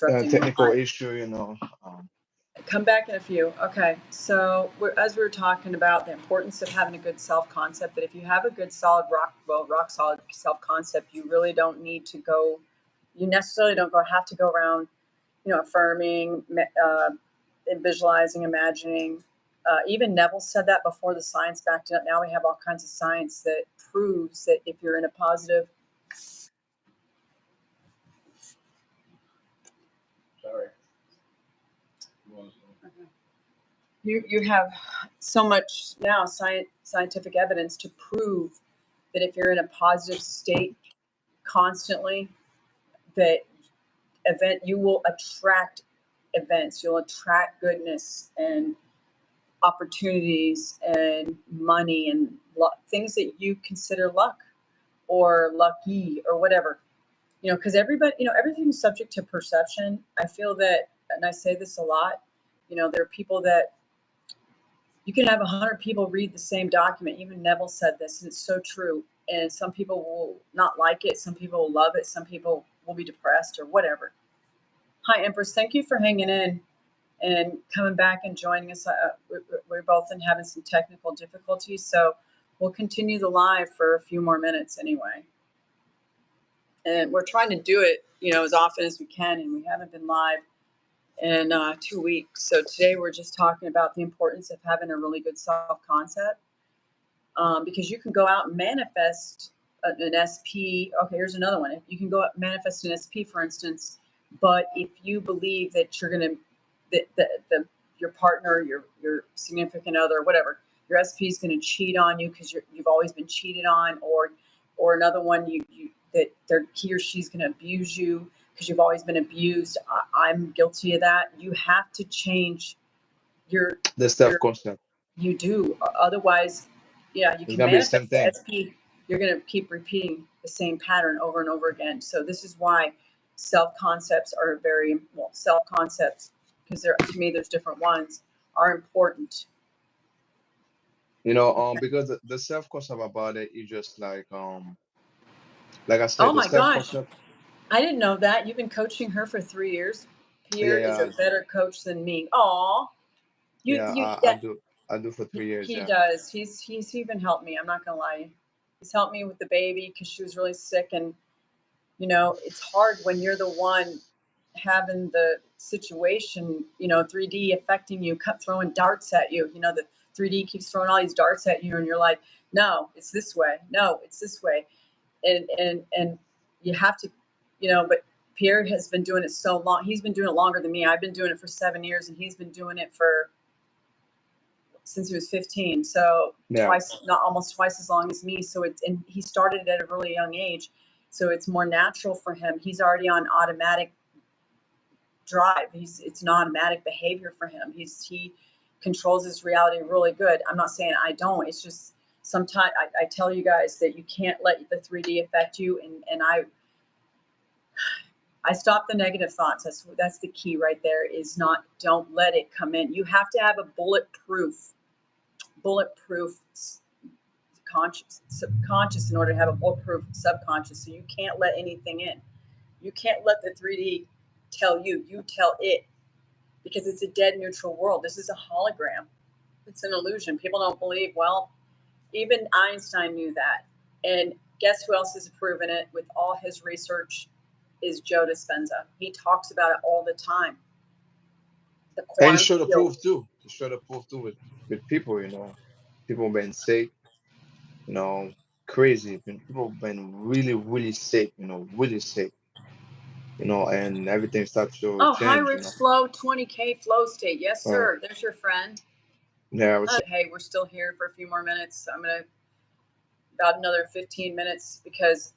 interrupting me. technical issue, Come back in a few. Okay. So as we were talking about the importance of having a good self-concept, that if you have a good solid rock solid self-concept, you really don't need to go, you necessarily don't have to go around, affirming, and visualizing, imagining. Even Neville said that before the science backed it up. Now we have all kinds of science that proves that if you're in a positive. Sorry. You have so much now scientific evidence to prove that if you're in a positive state constantly, that you will attract events, you'll attract goodness and opportunities and money and things that you consider luck or lucky or whatever, because everybody, everything's subject to perception. I feel that, and I say this a lot, there are people that you can have 100 people read the same document. Even Neville said this, and it's so true. And some people will not like it. Some people will love it. Some people will be depressed or whatever. Hi, Empress. Thank you for hanging in and coming back and joining us. We're both having some technical difficulties, so we'll continue the live for a few more minutes anyway. And we're trying to do it, as often as we can, and we haven't been live in 2 weeks. So today we're just talking about the importance of having a really good self-concept, because you can go out and manifest an SP. Okay, here's another one. You can go out and manifest an SP, for instance, but if you believe that you're going to, that your partner, your significant other, whatever, your SP is going to cheat on you because you've always been cheated on, or another one, that he or she's going to abuse you because you've always been abused. I'm guilty of that. You have to change the self-concept. You do. Otherwise, you can manifest the SP. You're going to keep repeating the same pattern over and over again. So this is why self-concepts are self-concepts, because to me, there's different ones, are important. Because the self-concept about it is just like I said, oh my gosh, I didn't know that. You've been coaching her for 3 years. Pierre is a better coach than me. Aw. I do for 3 years. He does. He's even helped me. I'm not gonna lie. He's helped me with the baby because she was really sick, and it's hard when you're the one having the situation, 3D affecting you, throwing darts at you. The 3D keeps throwing all these darts at you, and you're like, no, it's this way. No, it's this way, and you have to, But Pierre has been doing it so long. He's been doing it longer than me. I've been doing it for 7 years, and he's been doing it since he was 15. So almost twice as long as me. So and he started at a really young age. So it's more natural for him. He's already on automatic drive. It's an automatic behavior for him. He controls his reality really good. I'm not saying I don't. It's just sometimes I tell you guys that you can't let the 3D affect you. And I stop the negative thoughts. That's the key right there, is don't let it come in. You have to have a bulletproof subconscious in order to have a bulletproof subconscious. So you can't let anything in. You can't let the 3D tell you. You tell it, because it's a dead neutral world. This is a hologram. It's an illusion. People don't believe. Well, even Einstein knew that. And guess who else has proven it with all his research? Is Joe Dispenza. He talks about it all the time. And he showed the proof too. He showed the proof too with people, People been sick, crazy. People been really, really sick, really sick. And everything starts to change. High risk flow, 20K flow state. Yes, sir. There's your friend. Yeah. Hey, we're still here for a few more minutes. I'm going to about another 15 minutes because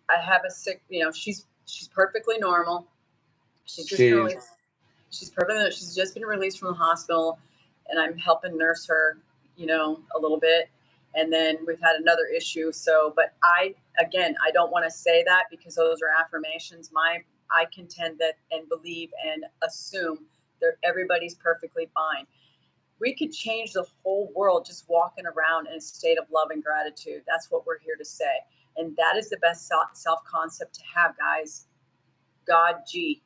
I have a sick, she's perfectly normal. She's perfectly. She's just been released from the hospital, and I'm helping nurse her, a little bit. And then we've had another issue. So, but I don't want to say that because those are affirmations. I contend that and believe and assume that everybody's perfectly fine. We could change the whole world just walking around in a state of love and gratitude. That's what we're here to say. And that is the best self-concept to have, guys. God, G.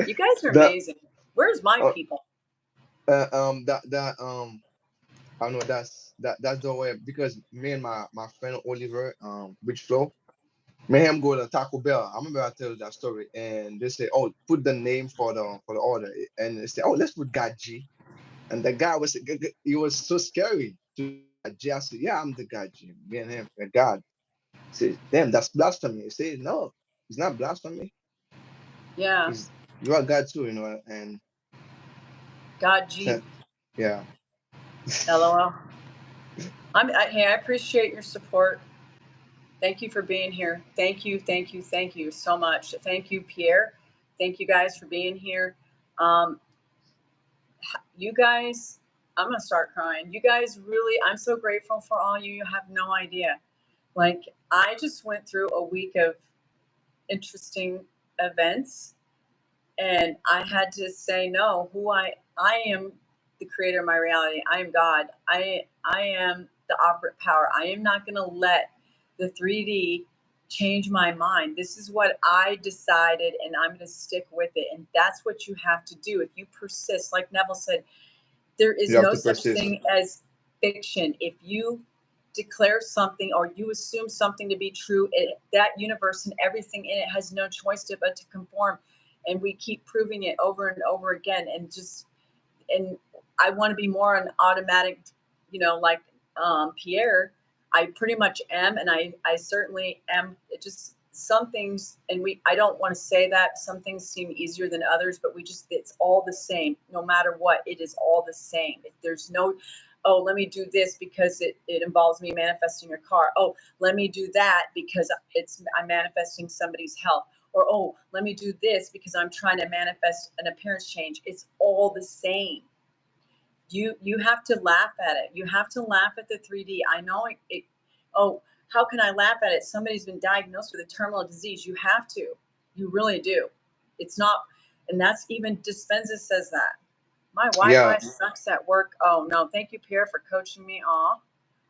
You guys are That amazing. Where's my uh, people? that I know that's the way, because me and my friend Oliver, Rich Flow, me and him go to Taco Bell. I remember I tell you that story, and they say, "Oh, put the name for the order," and they say, "Oh, let's put God G." And the guy was, he was so scary to God G. I said, "Yeah, I'm the God G." Me and him, and God says, "Damn, that's blasphemy." He says, "No, it's not blasphemy. Yeah, It's you are God too, you know." And God G. said, "Yeah, LOL. Hey, I appreciate your support. Thank you for being here. Thank you, thank you, thank you so much. Thank you, Pierre. Thank you guys for being here. Um, you guys, I'm gonna start crying. You guys really, I'm so grateful for all you. You have no idea. Like, I just went through a week of interesting events, and I had to say no. I am the creator of my reality. I am God. I am the operate power. I am not going to let the 3D change my mind. This is what I decided, and I'm going to stick with it. And that's what you have to do. If you persist, like Neville said, there you is have no to such persist." thing as fiction. If you declare something or you assume something to be true, that universe and everything in it has no choice but to conform. And we keep proving it over and over again. And I want to be more an automatic, like Pierre. I pretty much am, and I certainly am. It just some things, and I don't want to say that some things seem easier than others, but it's all the same. No matter what, it is all the same. There's no, oh, let me do this because it involves me manifesting a car. Oh, let me do that because I'm manifesting somebody's health. Or, oh, let me do this because I'm trying to manifest an appearance change. It's all the same. You have to laugh at it. You have to laugh at the 3D. I know oh, how can I laugh at it? Somebody's been diagnosed with a terminal disease. You have to. You really do. It's not, and that's even Dispenza says that. My Wi-Fi Yeah, sucks at work. Oh no, thank you, Pierre, for coaching me. Aw,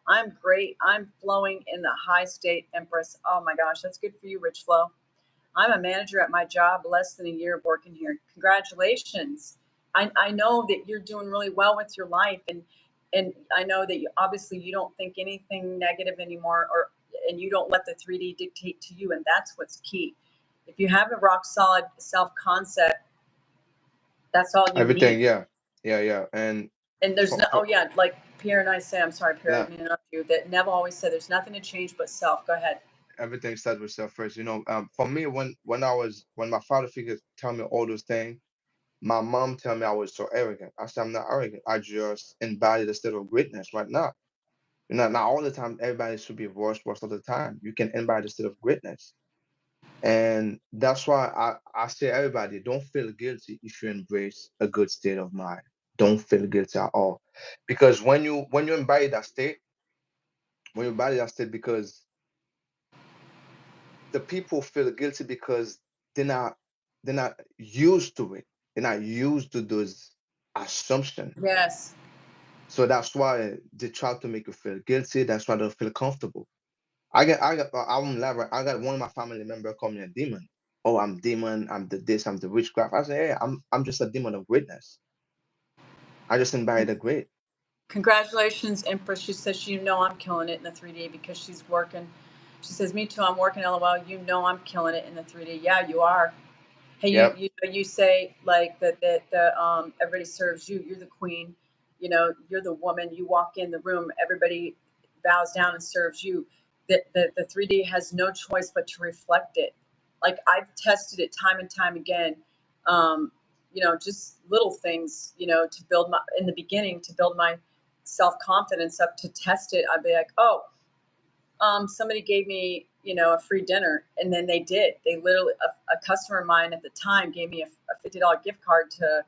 I'm great. I'm flowing in the high state, Empress. Oh my gosh, that's good for you, Rich Flow. I'm a manager at my job, less than a year of working here. Congratulations. I know that you're doing really well with your life, and I know that obviously you don't think anything negative anymore, and you don't let the 3D dictate to you, and that's what's key. If you have a rock solid self concept, that's all you everything. need. Yeah, yeah, yeah. And And there's no, oh for yeah, like Pierre and I say, I'm sorry, Pierre, I yeah, didn't interrupt you. That Neville always said, there's nothing to change but self. Go ahead. everything starts with self first. For me, when my father figure tell me all those things, my mom tell me I was so arrogant. I said I'm not arrogant. I just embody the state of greatness right now. Not all the time. Everybody should be worse all the time. You can embody the state of greatness, and that's why I say everybody don't feel guilty if you embrace a good state of mind. Don't feel guilty at all, because when you embody that state, because the people feel guilty because they're not they're not used to it. They're not used to those assumptions. Yes. So that's why they try to make you feel guilty. That's why they feel comfortable. I won't lie, right? I got one of my family member call me a demon. Oh, I'm demon. I'm the this. I'm the witchcraft. I say, hey, I'm just a demon of greatness. I just embody the great. Congratulations, Empress. She says, you know, I'm killing it in the 3D because she's working. She says, me too. I'm working. LOL. You know, I'm killing it in the 3D. Yeah, you are. Hey, Yep. you say like that the everybody serves you. You're the queen. You're the woman. You walk in the room, everybody bows down and serves you. The 3D has no choice but to reflect it. Like, I've tested it time and time again. Just little things, to build my in the beginning to build my self confidence up, to test it. I'd be like, oh, somebody gave me, a free dinner, and then they did. They literally, a customer of mine at the time gave me a $50 gift card to,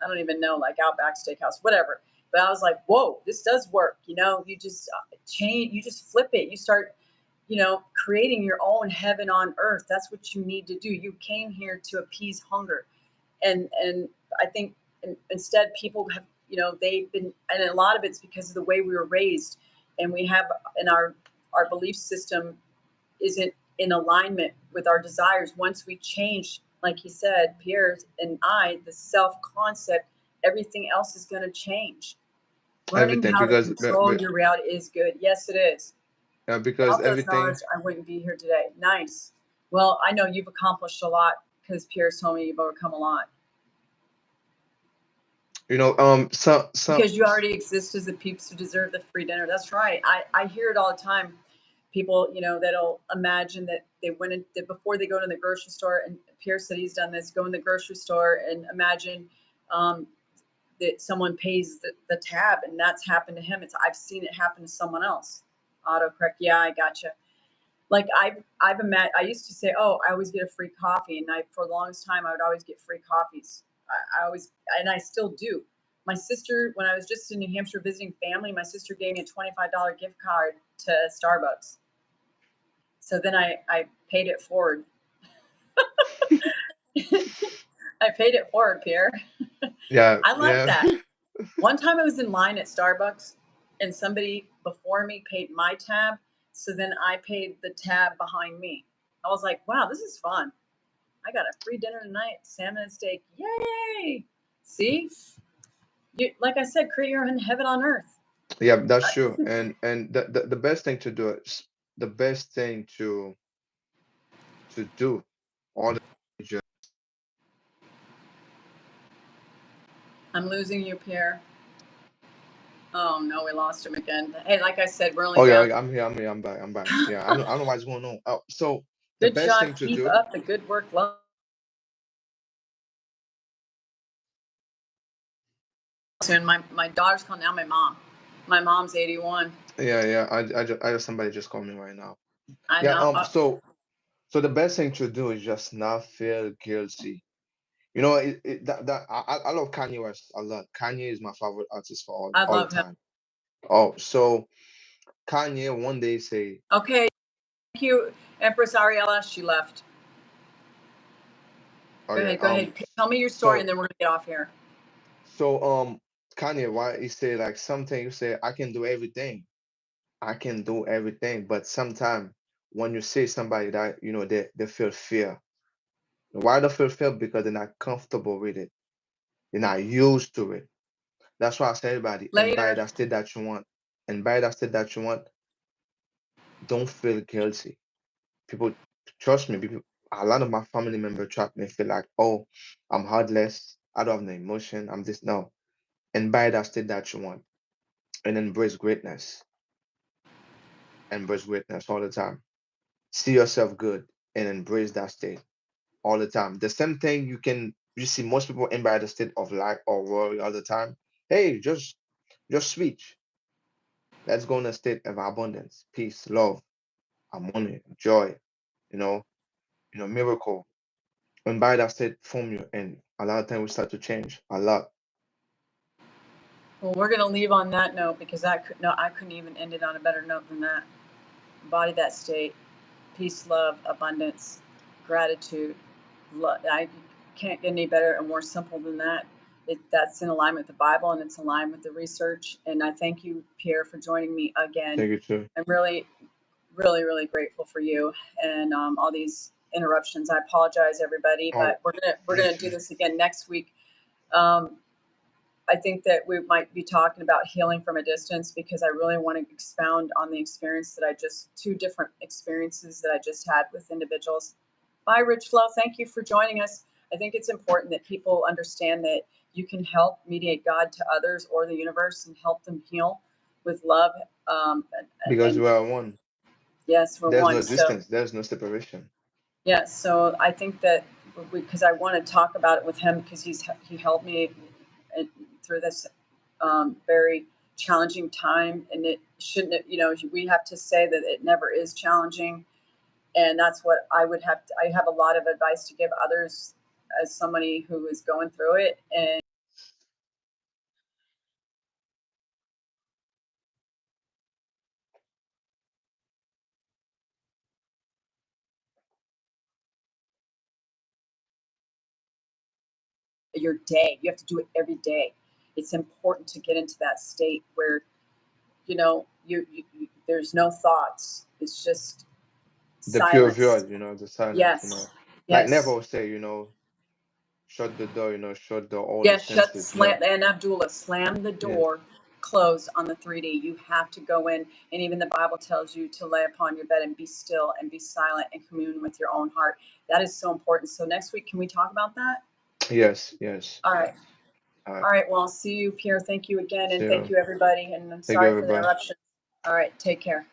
I don't even know, like Outback Steakhouse, whatever. But I was like, whoa, this does work. You just change, you just flip it. You start, creating your own heaven on earth. That's what you need to do. You came here to appease hunger. And I think instead people have, they've been, and a lot of it's because of the way we were raised, and we have in our belief system isn't in alignment with our desires. Once we change like he said, Pierre and I, the self-concept, everything else is going to change. Learning Everything, how to because control your reality is good. Yes, it is. because Without those knowledge, everything, I wouldn't be here today. Nice. Well, I know you've accomplished a lot because Pierre's told me you've overcome a lot. some Because you already exist as the peeps who deserve the free dinner. That's right. I hear it all the time. People, that'll imagine that they went in that before they go to the grocery store, and Pierre said he's done this, go in the grocery store and imagine um, that someone pays the tab, and that's happened to him. I've seen it happen to someone else. Autocorrect. Yeah, I gotcha. Like I used to say, oh, I always get a free coffee, and for the longest time I would always get free coffees. I always, and I still do. My sister, when I was just in New Hampshire visiting family, my sister gave me a $25 gift card to Starbucks. So then I paid it forward. I paid it forward, Pierre. yeah, I like yeah. that. One time I was in line at Starbucks and somebody before me paid my tab. So then I paid the tab behind me. I was like, wow, this is fun. I got a free dinner tonight, salmon and steak. Yay! See? Like I said, create your own heaven on earth. Yeah, that's true. And the best thing to do is the best thing to do all the just I'm losing you, Pierre. Oh no, we lost him again. Hey, like I said, we're only oh down. yeah, I'm here, I'm back. Yeah, I don't know what's going on. So the Good best job. thing to Keep do, up the good work. Love. Soon, my daughter's calling now. My mom. My mom's 81. yeah, I just somebody just called me right now. I Yeah, know. so the best thing to do is just not feel guilty. I love Kanye West a lot. Kanye is my favorite artist for I all the love him. time. Oh, so Kanye one day say, Okay. Thank you, Empress Ariella. She left. oh Go yeah, ahead. Go ahead. Tell me your story, and so then we're gonna get off here. so Kanye, why he say like something, you say I can do everything. I can do everything, but sometimes when you say somebody that they feel fear. Why they feel fear? Because they're not comfortable with it. They're not used to it. That's why I say everybody, and by Later. that state that you want, and by that state that you want, don't feel guilty. People trust me. A lot of my family members trust me, feel like, oh, I'm heartless. I don't have no emotion. I'm this. No. And by that state that you want, and embrace greatness. Embrace greatness all the time. See yourself good and embrace that state all the time. The same thing you see most people in by the state of lack or worry all the time. Hey, just switch. Let's go in a state of abundance, peace, love, harmony, joy, you know, miracle. And by that state form you, and a lot of times we start to change a lot. Well, we're gonna leave on that note because I couldn't even end it on a better note than that. Embody that state. Peace, love, abundance, gratitude. I can't get any better and more simple than that. That's in alignment with the Bible, and it's in line with the research. And I thank you, Pierre, for joining me again. Thank you too. I'm really, really, really grateful for you and all these interruptions. I apologize, everybody, Oh, but we're gonna thank do you. this again next week. Um, I think that we might be talking about healing from a distance because I really want to expound on the experience that two different experiences that I just had with individuals. Bye, Rich Flow. Thank you for joining us. I think it's important that people understand that you can help mediate God to others or the universe and help them heal with love. Because And we are one. yes, we're There's one. no So distance. There's no separation. yes, so I think that because I want to talk about it with him because he helped me through this very challenging time, and it shouldn't. We have to say that it never is challenging, and that's what I would have. I have a lot of advice to give others as somebody who is going through it, and your day. You have to do it every day. It's important to get into that state where there's no thoughts. It's just The pure silence. void, the silence. Yes. Like Yes. Nevo say, shut the door, shut the all the Yes, shut, senses, slam, and Abdullah, slam the Yes, door, close on the 3D. You have to go in, and even the Bible tells you to lay upon your bed and be still and be silent and commune with your own heart. That is so important. So next week, can we talk about that? yes, yes. All right. All right. All right. Well, I'll see you, Pierre. Thank you again, and thank So you, everybody. And I'm thank you, sorry for the everybody. interruption. All right. Take care.